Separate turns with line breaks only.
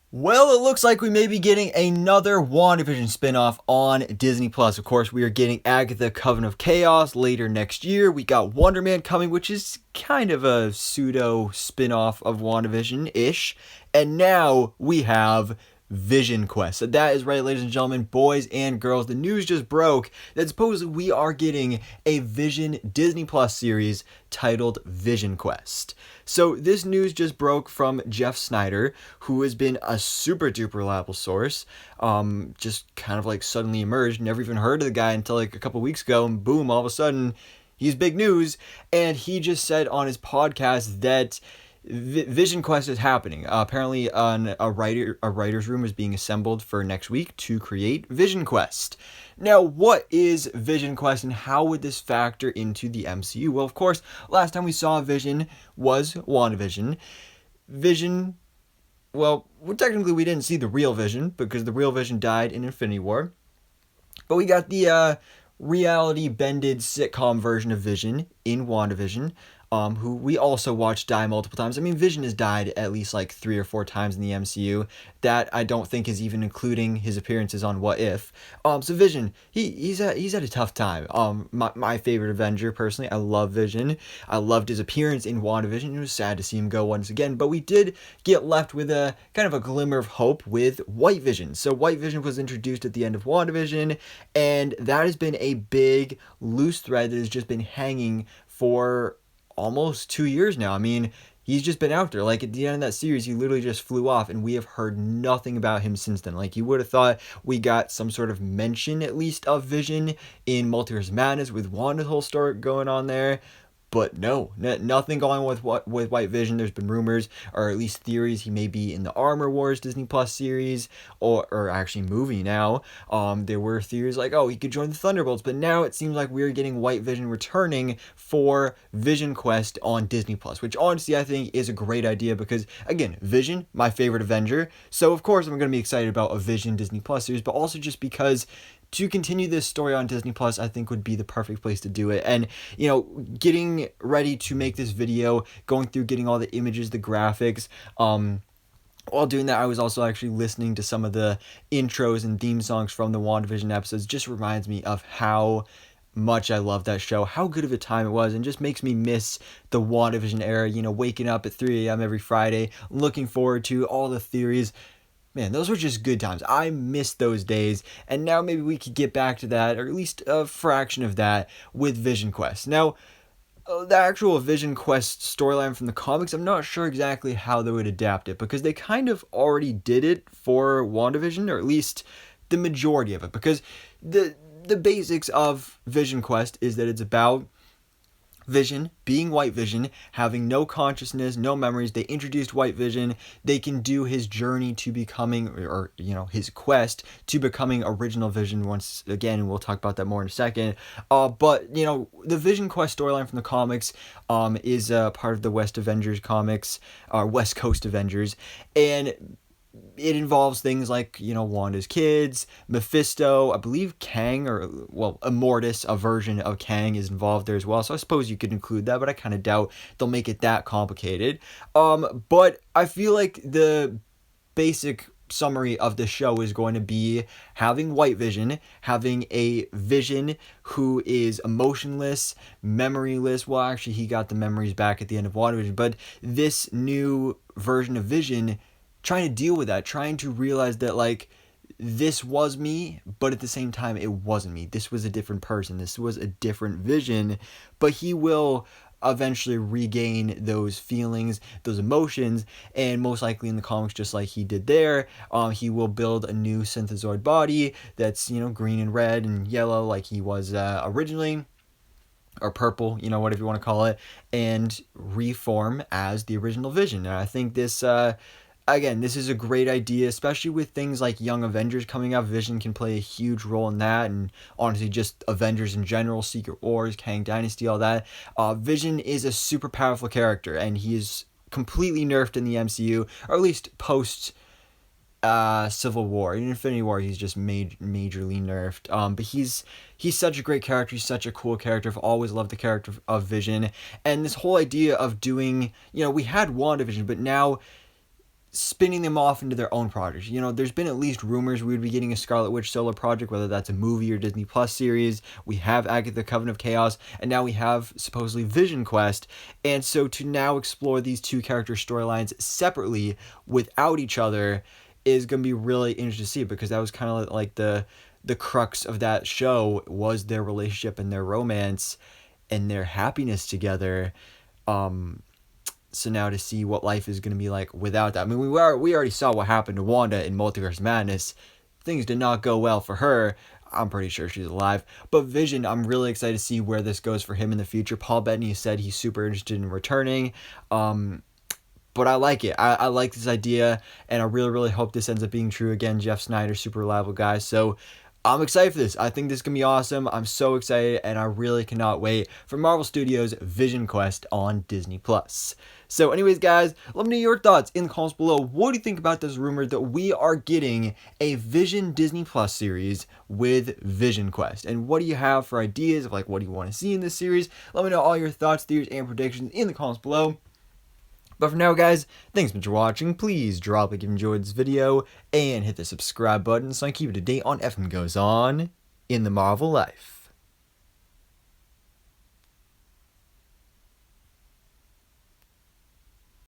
Well, it looks like we may be getting another WandaVision spinoff on Disney Plus. Of course, we are getting Agatha Coven of Chaos later next year. We got Wonder Man coming, which is kind of a pseudo spinoff of WandaVision ish. And now we have Vision Quest. So that is right, ladies and gentlemen, boys and girls. The news just broke that supposedly we are getting a Vision Disney Plus series titled Vision Quest. So this news just broke from Jeff Snyder, who has been a super duper reliable source. Just kind of like suddenly emerged. Never even heard of the guy until like a couple weeks ago, and boom, all of a sudden, he's big news. And he just said on his podcast that Vision Quest is happening. Apparently, a writer's room is being assembled for next week to create Vision Quest. Now, what is Vision Quest and how would this factor into the MCU? Well, of course, last time we saw Vision was WandaVision. Vision, well, technically we didn't see the real Vision because the real Vision died in Infinity War. But we got the reality-bended sitcom version of Vision in WandaVision, who we also watched die multiple times. I mean, Vision has died at least like 3 or 4 times in the MCU. That I don't think is even including his appearances on What If. So Vision, he's had a tough time. My favorite Avenger personally, I love Vision. I loved his appearance in WandaVision. It was sad to see him go once again, but we did get left with a kind of a glimmer of hope with White Vision. So White Vision was introduced at the end of WandaVision, and that has been a big loose thread that has just been hanging for almost 2 years now. I mean, he's just been out there. Like at the end of that series, he literally just flew off, and we have heard nothing about him since then. Like you would have thought we got some sort of mention at least of Vision in Multiverse Madness with Wanda's whole story going on there. But no, nothing going on with White Vision. There's been rumors, or at least theories, he may be in the Armor Wars Disney Plus series, or actually movie now. There were theories like, oh, he could join the Thunderbolts, but now it seems like we're getting White Vision returning for Vision Quest on Disney Plus, which honestly I think is a great idea because, again, Vision, my favorite Avenger, so of course I'm going to be excited about a Vision Disney Plus series, but also just because to continue this story on Disney Plus, I think would be the perfect place to do it. And, getting ready to make this video, going through getting all the images, the graphics, while doing that, I was also actually listening to some of the intros and theme songs from the WandaVision episodes. Just reminds me of how much I love that show, how good of a time it was, and just makes me miss the WandaVision era, waking up at 3 a.m. every Friday, looking forward to all the theories. Man, those were just good times. I miss those days, and now maybe we could get back to that, or at least a fraction of that, with Vision Quest. Now, the actual Vision Quest storyline from the comics, I'm not sure exactly how they would adapt it, because they kind of already did it for WandaVision, or at least the majority of it, because the basics of Vision Quest is that it's about Vision, being White Vision, having no consciousness, no memories. They introduced White Vision. They can do his journey to becoming, or his quest to becoming original Vision once again, and we'll talk about that more in a second. But the Vision Quest storyline from the comics is part of the West Avengers comics, West Coast Avengers, and it involves things like, Wanda's kids, Mephisto, I believe Kang, or, well, Immortus, a version of Kang, is involved there as well. So I suppose you could include that, but I kind of doubt they'll make it that complicated. But I feel like the basic summary of the show is going to be having White Vision, having a Vision who is emotionless, memoryless. Well, actually, he got the memories back at the end of WandaVision, but this new version of Vision trying to deal with that, trying to realize that, like, this was me, but at the same time, it wasn't me. This was a different person. This was a different Vision, but he will eventually regain those feelings, those emotions, and most likely in the comics, just like he did there, he will build a new synthezoid body that's, green and red and yellow like he was originally, or purple, whatever you want to call it, and reform as the original Vision. And I think this again, this is a great idea, especially with things like Young Avengers coming up. Vision can play a huge role in that, and honestly, just Avengers in general, Secret Wars, Kang Dynasty, all that. Vision is a super powerful character, and he is completely nerfed in the MCU, or at least post Civil War. In Infinity War, he's just majorly nerfed. But he's such a great character. He's such a cool character. I've always loved the character of Vision, and this whole idea of doing, we had WandaVision, but now spinning them off into their own projects. You know, there's been at least rumors we would be getting a Scarlet Witch solo project, whether that's a movie or Disney Plus series. We have Agatha Coven of Chaos, and now we have supposedly Vision Quest. And so to now explore these two character storylines separately without each other is going to be really interesting to see, because that was kind of like the crux of that show, was their relationship and their romance and their happiness together. So now to see what life is going to be like without that. I mean, we already saw what happened to Wanda in Multiverse Madness. Things did not go well for her. I'm pretty sure she's alive. But Vision, I'm really excited to see where this goes for him in the future. Paul Bettany said he's super interested in returning. But I like it. I like this idea, and I really, really hope this ends up being true again. Jeff Snyder, super reliable guy. So I'm excited for this. I think this is going to be awesome. I'm so excited, and I really cannot wait for Marvel Studios' Vision Quest on Disney+. So anyways, guys, let me know your thoughts in the comments below. What do you think about this rumor that we are getting a Vision Disney Plus series with Vision Quest? And what do you have for ideas of like what do you want to see in this series? Let me know all your thoughts, theories, and predictions in the comments below. But for now, guys, thanks so much for watching. Please drop a like if you enjoyed this video and hit the subscribe button so I can keep you up to date on everything that goes on in the Marvel life.